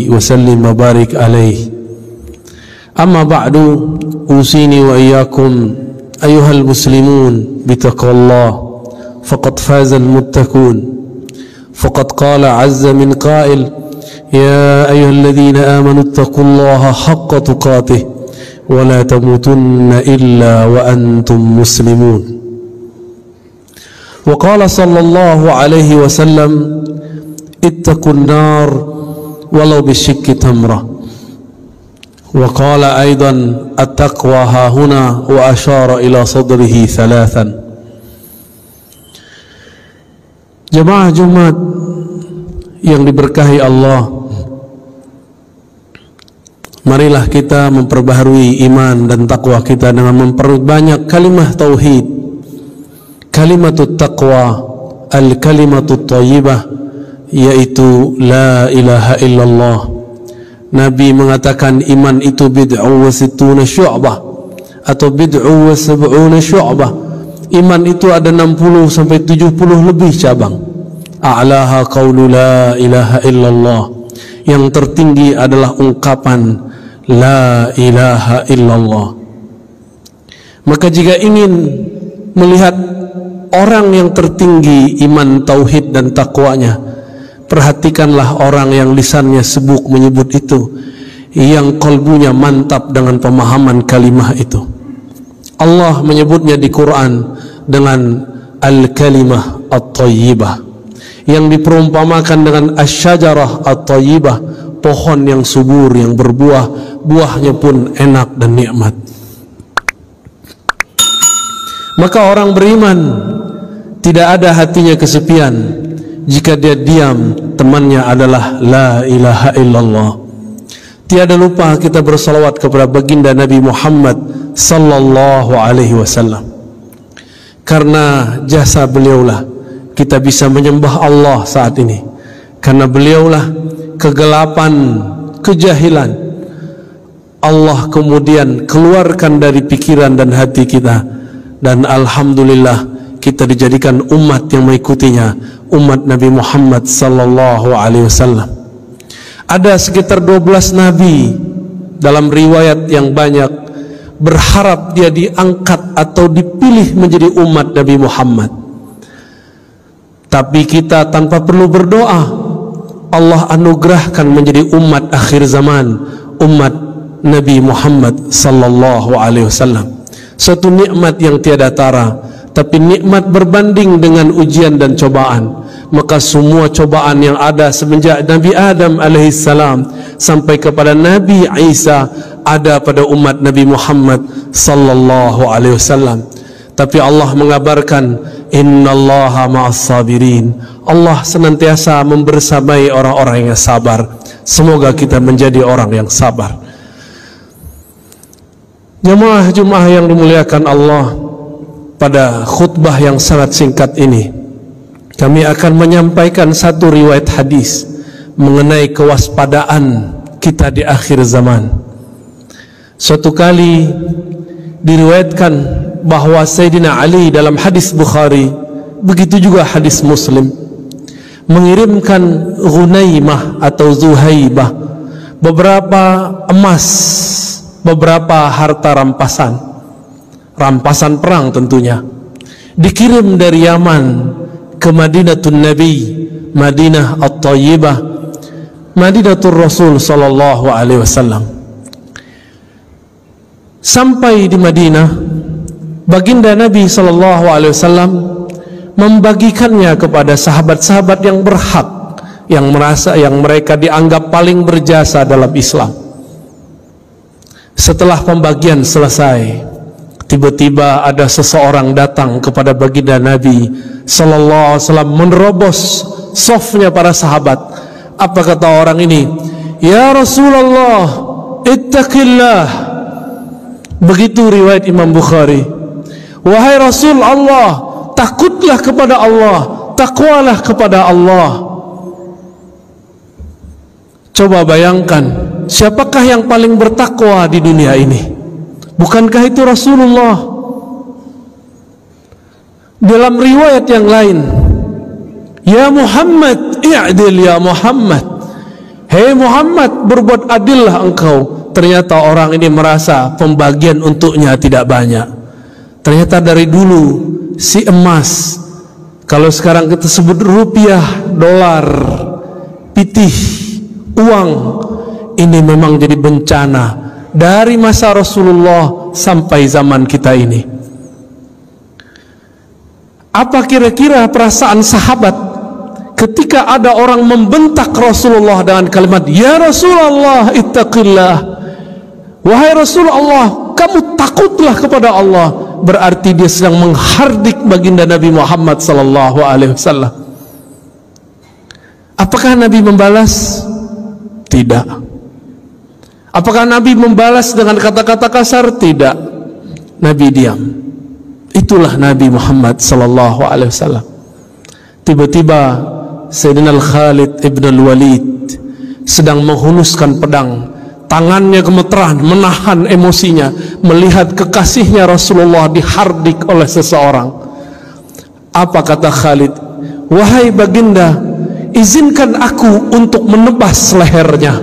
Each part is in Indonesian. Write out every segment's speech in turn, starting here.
وسلم وبارك عليه. أما بعد أوصيني وإياكم أيها المسلمون بتقوى الله فقد فاز المتقون. فقد قال عز من قائل: يا أيها الذين آمنوا اتقوا الله حق تقاته ولا تموتن إلا وأنتم مسلمون. وقال صلى الله عليه وسلم: اتقوا النار ولو بشق تمرة. وقال أيضا: التقوى ها هنا، وأشار إلى صدره ثلاثا. Jemaah Jumat yang diberkahi Allah, marilah kita memperbaharui iman dan takwa kita dengan memperbanyak kalimah tauhid, kalimatut taqwa, al-kalimatut thayyibah, yaitu la ilaha illallah. Nabi mengatakan iman itu bid'u wa sittuna syu'bah atau bid'u wa sab'una syu'bah. Iman itu ada 60 sampai 70 lebih cabang. A'laha qaulu la ilaha illallah. Yang tertinggi adalah ungkapan la ilaha illallah. Maka jika ingin melihat orang yang tertinggi iman, tauhid dan takwanya, perhatikanlah orang yang lisannya sibuk menyebut itu, yang kalbunya mantap dengan pemahaman kalimah itu. Allah menyebutnya di Quran dengan al-kalimah at-thayyibah, yang diperumpamakan dengan asy-syajarah at-thayyibah, pohon yang subur yang berbuah, buahnya pun enak dan nikmat. Maka orang beriman tidak ada hatinya kesepian jika dia diam, temannya adalah la ilaha illallah. Tiada lupa kita bersalawat kepada baginda Nabi Muhammad sallallahu alaihi wasallam. Karena jasa beliaulah kita bisa menyembah Allah saat ini. Karena beliaulah kegelapan, kejahilan Allah kemudian keluarkan dari pikiran dan hati kita, dan alhamdulillah kita dijadikan umat yang mengikutinya, umat Nabi Muhammad sallallahu alaihi wasallam. Ada sekitar 12 nabi dalam riwayat yang banyak berharap dia diangkat atau dipilih menjadi umat Nabi Muhammad. Tapi kita tanpa perlu berdoa, Allah anugerahkan menjadi umat akhir zaman, umat Nabi Muhammad sallallahu alaihi wasallam. Suatu nikmat yang tiada tara, tapi nikmat berbanding dengan ujian dan cobaan. Maka semua cobaan yang ada semenjak Nabi Adam alaihissalam sampai kepada Nabi Isa ada pada umat Nabi Muhammad sallallahu alaihi wasallam. Tapi Allah mengabarkan, innallaha ma'as sabirin. Allah senantiasa membersamai orang-orang yang sabar. Semoga kita menjadi orang yang sabar. Jemaah yang dimuliakan Allah, pada khutbah yang sangat singkat ini kami akan menyampaikan satu riwayat hadis mengenai kewaspadaan kita di akhir zaman. Suatu kali diriwayatkan bahwa Sayyidina Ali dalam hadis Bukhari, begitu juga hadis Muslim, mengirimkan Ghunaimah atau Zuhaibah beberapa emas, beberapa harta rampasan perang tentunya, dikirim dari Yaman ke Madinatun Nabi, Madinah At-Thayyibah, Madinatul Rasul sallallahu alaihi wasallam. Sampai di Madinah, baginda Nabi sallallahu alaihi wasallam membagikannya kepada sahabat-sahabat yang berhak, yang merasa yang mereka dianggap paling berjasa dalam Islam. Setelah pembagian selesai, tiba-tiba ada seseorang datang kepada baginda Nabi sallallahu alaihi wasallam, menerobos safnya para sahabat. Apa kata orang ini? Ya Rasulullah, ittaqillah. Begitu riwayat Imam Bukhari. Wahai Rasul Allah, takutlah kepada Allah, takwalah kepada Allah. Coba bayangkan, siapakah yang paling bertakwa di dunia ini? Bukankah itu Rasulullah? Dalam riwayat yang lain, ya Muhammad, i'dil ya Muhammad. Hei Muhammad, berbuat adillah engkau. Ternyata orang ini merasa pembagian untuknya tidak banyak. Ternyata dari dulu si emas, kalau sekarang kita sebut rupiah, dolar, pitih, uang, ini memang jadi bencana dari masa Rasulullah sampai zaman kita ini. Apa kira-kira perasaan sahabat ketika ada orang membentak Rasulullah dengan kalimat, "Ya Rasulullah, ittaqillah." Wahai Rasulullah, kamu takutlah kepada Allah. Berarti dia sedang menghardik baginda Nabi Muhammad sallallahu alaihi wasallam. Apakah Nabi membalas? Tidak. Apakah Nabi membalas dengan kata-kata kasar? Tidak. Nabi diam. Itulah Nabi Muhammad sallallahu alaihi wasallam. Tiba-tiba Sayyidina Khalid ibn al-Walid sedang menghunuskan pedang, tangannya gemeteran menahan emosinya melihat kekasihnya Rasulullah dihardik oleh seseorang. Apa kata Khalid? "Wahai baginda, izinkan aku untuk menebas lehernya."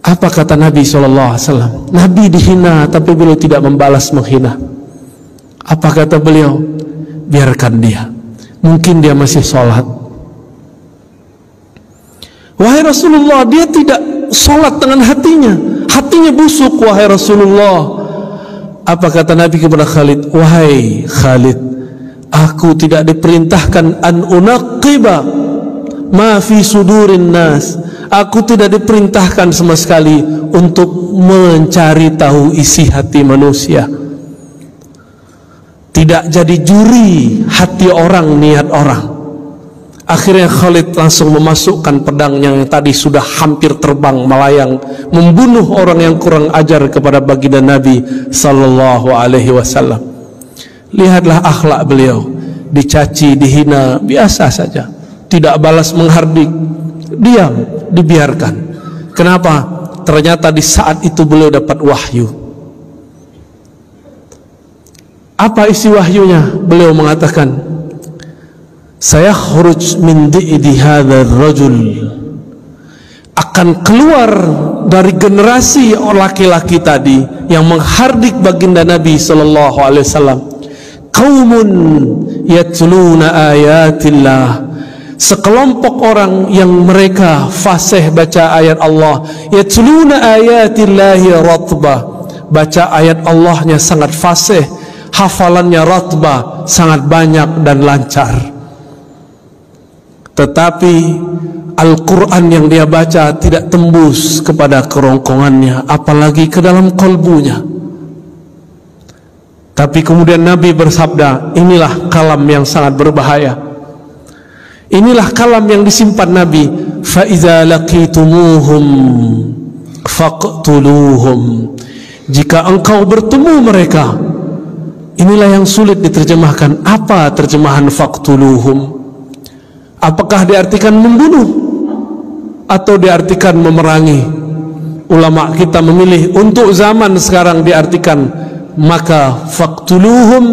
Apa kata Nabi SAW? Nabi dihina tapi beliau tidak membalas menghina. Apa kata beliau? Biarkan dia, mungkin dia masih sholat. Wahai Rasulullah, dia tidak sholat dengan hatinya, hatinya busuk. Wahai Rasulullah, apa kata Nabi kepada Khalid? Wahai Khalid, aku tidak diperintahkan an unaqiba ma fi sudurin nas. Aku tidak diperintahkan sama sekali untuk mencari tahu isi hati manusia. Tidak jadi juri hati orang, niat orang. Akhirnya Khalid langsung memasukkan pedangnya yang tadi sudah hampir terbang melayang, membunuh orang yang kurang ajar kepada baginda Nabi sallallahu alaihi wasallam. Lihatlah akhlak beliau, dicaci, dihina, biasa saja, tidak balas menghardik, diam, dibiarkan. Kenapa? Ternyata di saat itu beliau dapat wahyu. Apa isi wahyunya? Beliau mengatakan, "Saya khuruj min di'di hadzal rajul." Akan keluar dari generasi laki-laki tadi yang menghardik baginda Nabi sallallahu alaihi wasallam, qaumun yatluna ayatillah. Sekelompok orang yang mereka fasih baca ayat Allah, yatluna ayatillahi ratbah. Baca ayat Allahnya sangat fasih, hafalannya ratbah, sangat banyak dan lancar. Tetapi Al-Quran yang dia baca tidak tembus kepada kerongkongannya, apalagi ke dalam kolbunya. Tapi kemudian Nabi bersabda, inilah kalam yang sangat berbahaya. Inilah kalam yang disimpan Nabi. فَإِذَا لَقِيتُمُوهُمْ فَاقْتُلُوهُمْ. Jika engkau bertemu mereka, inilah yang sulit diterjemahkan. Apa terjemahan faqtuluhum? Apakah diartikan membunuh atau diartikan memerangi? Ulama kita memilih untuk zaman sekarang diartikan, maka faqtuluhum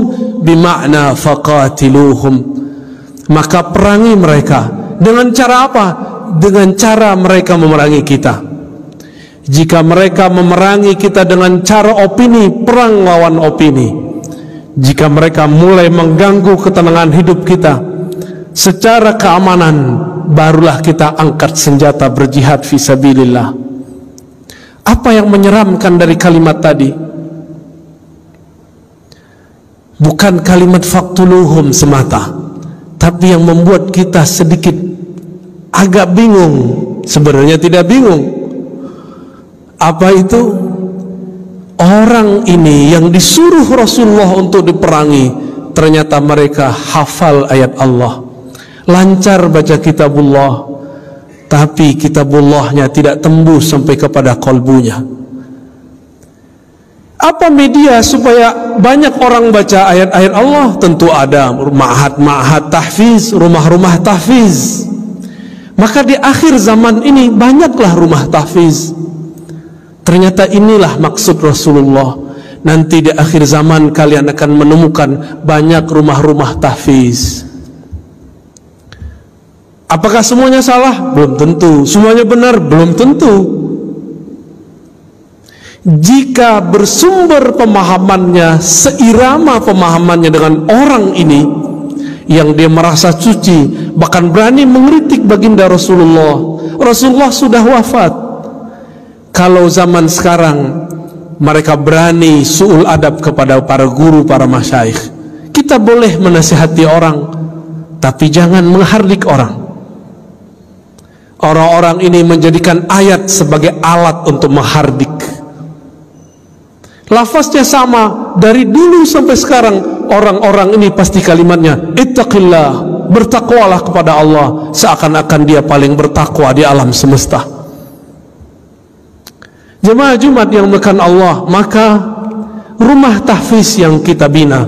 bimakna faqatiluhum. Maka perangi mereka. Dengan cara apa? Dengan cara mereka memerangi kita. Jika mereka memerangi kita dengan cara opini, perang lawan opini. Jika mereka mulai mengganggu ketenangan hidup kita secara keamanan, barulah kita angkat senjata berjihad fisabilillah. Apa yang menyeramkan dari kalimat tadi? Bukan kalimat faqtuluhum semata, tapi yang membuat kita sedikit agak bingung. Sebenarnya tidak bingung. Apa itu? Orang ini yang disuruh Rasulullah untuk diperangi, ternyata mereka hafal ayat Allah, lancar baca kitabullah, tapi kitabullahnya tidak tembus sampai kepada kolbunya. Apa media supaya banyak orang baca ayat-ayat Allah? Tentu ada ma'had tahfiz, rumah-rumah tahfiz. Maka di akhir zaman ini banyaklah rumah tahfiz. Ternyata inilah maksud Rasulullah. Nanti di akhir zaman kalian akan menemukan banyak rumah-rumah tahfiz. Apakah semuanya salah? Belum tentu. Semuanya benar? Belum tentu. Jika bersumber pemahamannya seirama pemahamannya dengan orang ini yang dia merasa suci, bahkan berani mengkritik baginda Rasulullah. Rasulullah sudah wafat. Kalau zaman sekarang mereka berani su'ul adab kepada para guru, para masyayikh, kita boleh menasihati orang, tapi jangan menghardik orang. Orang-orang ini menjadikan ayat sebagai alat untuk menghardik. Lafaznya sama dari dulu sampai sekarang. Orang-orang ini pasti kalimatnya ittaqillah, bertakwalah kepada Allah, seakan-akan dia paling bertakwa di alam semesta. Jemaah Jumat yang dimuliakan Allah, maka rumah tahfiz yang kita bina,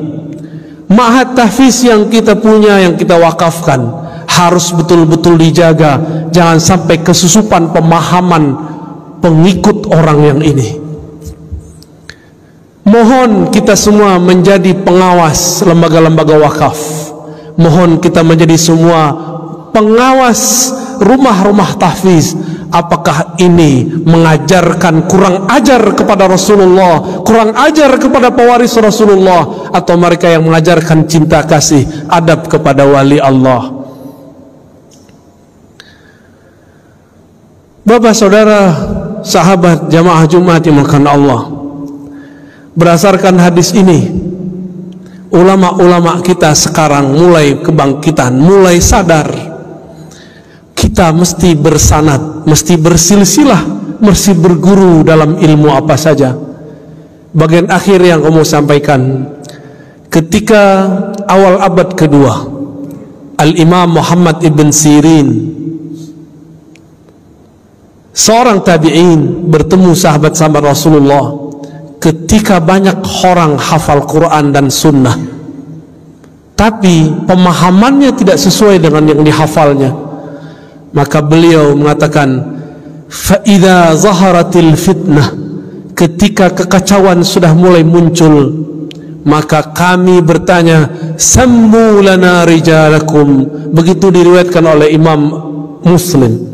ma'had tahfiz yang kita punya, yang kita wakafkan, harus betul-betul dijaga. Jangan sampai kesusupan pemahaman pengikut orang yang ini. Mohon kita semua menjadi pengawas lembaga-lembaga wakaf. Mohon kita menjadi semua pengawas rumah-rumah tahfiz. Apakah ini mengajarkan kurang ajar kepada Rasulullah, kurang ajar kepada pewaris Rasulullah, atau mereka yang mengajarkan cinta kasih, adab kepada wali Allah? Bapak, saudara, sahabat jamaah Jumat yang dimuliakan Allah, berdasarkan hadis ini, ulama-ulama kita sekarang mulai kebangkitan, mulai sadar. Kita mesti bersanad, mesti bersilsilah, mesti berguru dalam ilmu apa saja. Bagian akhir yang kamu sampaikan, ketika awal abad kedua, Al-Imam Muhammad ibn Sirin, seorang tabi'in, bertemu sahabat-sahabat Rasulullah. Ketika banyak orang hafal Quran dan sunnah, tapi pemahamannya tidak sesuai dengan yang dihafalnya, maka beliau mengatakan, فَإِذَا ظَهَرَتِ الْفِتْنَةِ, ketika kekacauan sudah mulai muncul, maka kami bertanya, سَمُّوا لَنَا رِجَالَكُمْ. Begitu diriwayatkan oleh Imam Muslim.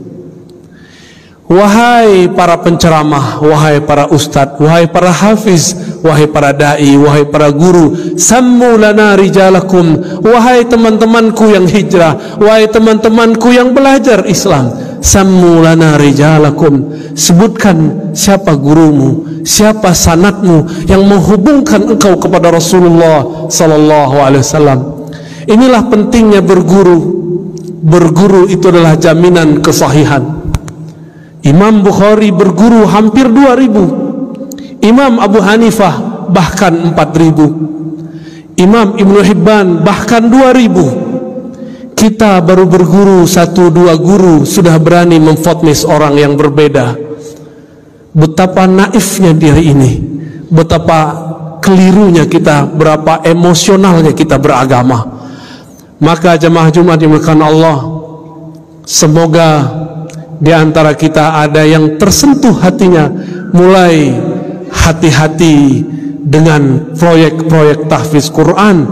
Wahai para penceramah, wahai para ustadz, wahai para hafiz, wahai para da'i, wahai para guru, sammu lana rijalakum, wahai teman-temanku yang hijrah, wahai teman-temanku yang belajar Islam, sammu lana rijalakum, sebutkan siapa gurumu, siapa sanadmu yang menghubungkan engkau kepada Rasulullah sallallahu alaihi wasallam. Inilah pentingnya berguru. Berguru itu adalah jaminan kesahihan. Imam Bukhari berguru hampir 2000, Imam Abu Hanifah bahkan 4000, Imam Ibnu Hibban bahkan 2000. Kita baru berguru 1-2 guru sudah berani memfotnis orang yang berbeda. Betapa naifnya diri ini, betapa kelirunya kita, berapa emosionalnya kita beragama. Maka jemaah Jumat yang dimuliakan Allah, semoga di antara kita ada yang tersentuh hatinya, mulai hati-hati dengan proyek-proyek tahfiz Quran.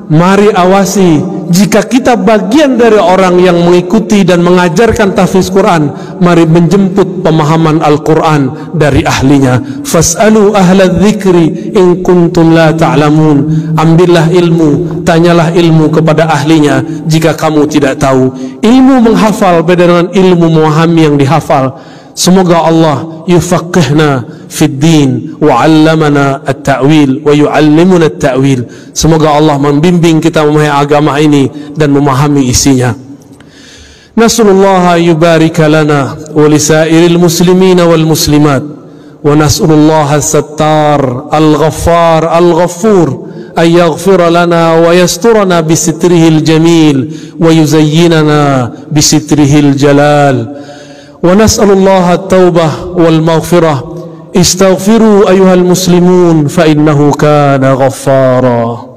Mari awasi, jika kita bagian dari orang yang mengikuti dan mengajarkan tahfiz Quran, mari menjemput pemahaman Al-Quran dari ahlinya. Fas'alu ahla dzikri in kuntum la ta'lamun. Ambillah ilmu, tanyalah ilmu kepada ahlinya jika kamu tidak tahu. Ilmu menghafal beda dengan ilmu memahami yang dihafal. Semoga Allah yufaqihna fid din wa 'allamana at-ta'wil wa yu'allimuna at-ta'wil. Semoga Allah membimbing kita memahami agama ini dan memahami isinya. Nasallallahu yubarika lana wa lisairil muslimin wal muslimat, wa nasallallahu as-sattar al-ghaffar al-ghafur ay yaghfira lana wa yasturana bi sitrihil jamil wa yuzayyinana bi sitrihil jalal. ونسأل الله التوبة والمغفرة. استغفروا أيها المسلمون فإنه كان غفارا.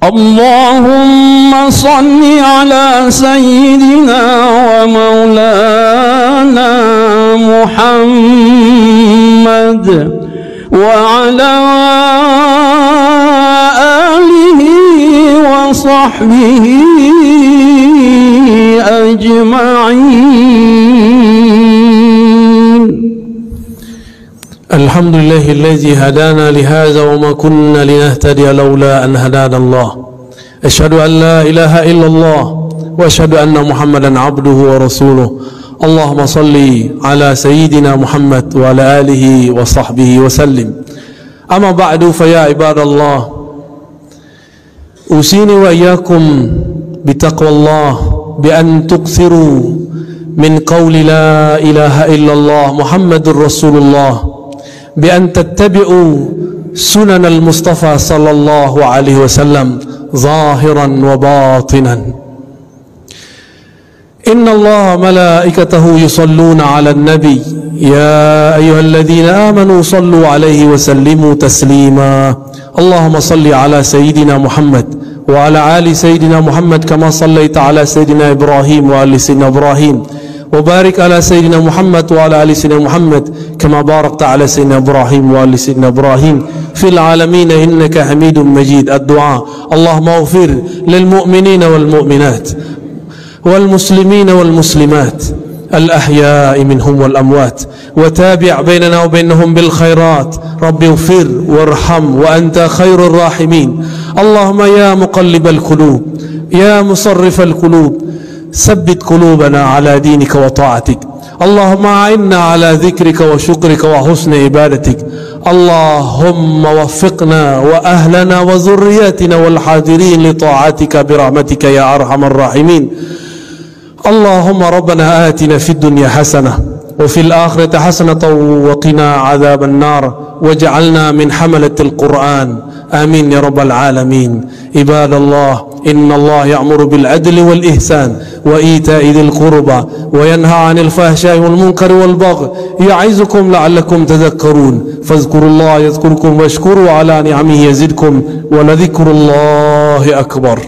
اللهم صل على سيدنا ومولانا محمد وعلى آله وصحبه Alhamdulillahilladzi hadana lihadza wa ma kunna linahtadiya laula an hadana Allah. Asyhadu an la ilaha illallah wa asyhadu anna Muhammadan abduhu wa rasuluh. Allahumma salli ala sayyidina Muhammad wa ala alihi wa sahbihi wa sallim. Amma ba'du, fa ya ibadallah, usini wa iyyakum bitaqwallah bi an tukthiru min qawli la ilaha illallah Muhammadur Rasulullah, بأن تتبعوا سنن المصطفى صلى الله عليه وسلم ظاهرا وباطنا. إن الله ملائكته يصلون على النبي يا أيها الذين آمنوا صلوا عليه وسلموا تسليما. اللهم صل على سيدنا محمد وعلى آل سيدنا محمد كما صليت على سيدنا إبراهيم وآل سيدنا إبراهيم، وبارك على سيدنا محمد وعلى آل سيدنا محمد كما باركت على سيدنا إبراهيم وآل سيدنا إبراهيم في العالمين إنك حميد مجيد. الدعاء: اللهم اغفر للمؤمنين والمؤمنات والمسلمين والمسلمات الأحياء منهم والأموات، وتابع بيننا وبينهم بالخيرات. رب اغفر وارحم وأنت خير الراحمين. اللهم يا مقلب القلوب يا مصرف القلوب ثبت قلوبنا على دينك وطاعتك. اللهم أعنا على ذكرك وشكرك وحسن عبادتك. اللهم وفقنا وأهلنا وذرياتنا والحاضرين لطاعتك برحمتك يا أرحم الراحمين. اللهم ربنا آتنا في الدنيا حسنة وفي الآخرة حسنة وقنا عذاب النار واجعلنا من حملة القرآن. آمين يا رب العالمين. عباد الله، إن الله يأمر بالعدل والإحسان وإيتاء ذي القربى وينهى عن الفحشاء والمنكر والبغي يعظكم لعلكم تذكرون. فاذكروا الله يذكركم واشكروا على نعمه يزدكم ولذكر الله أكبر.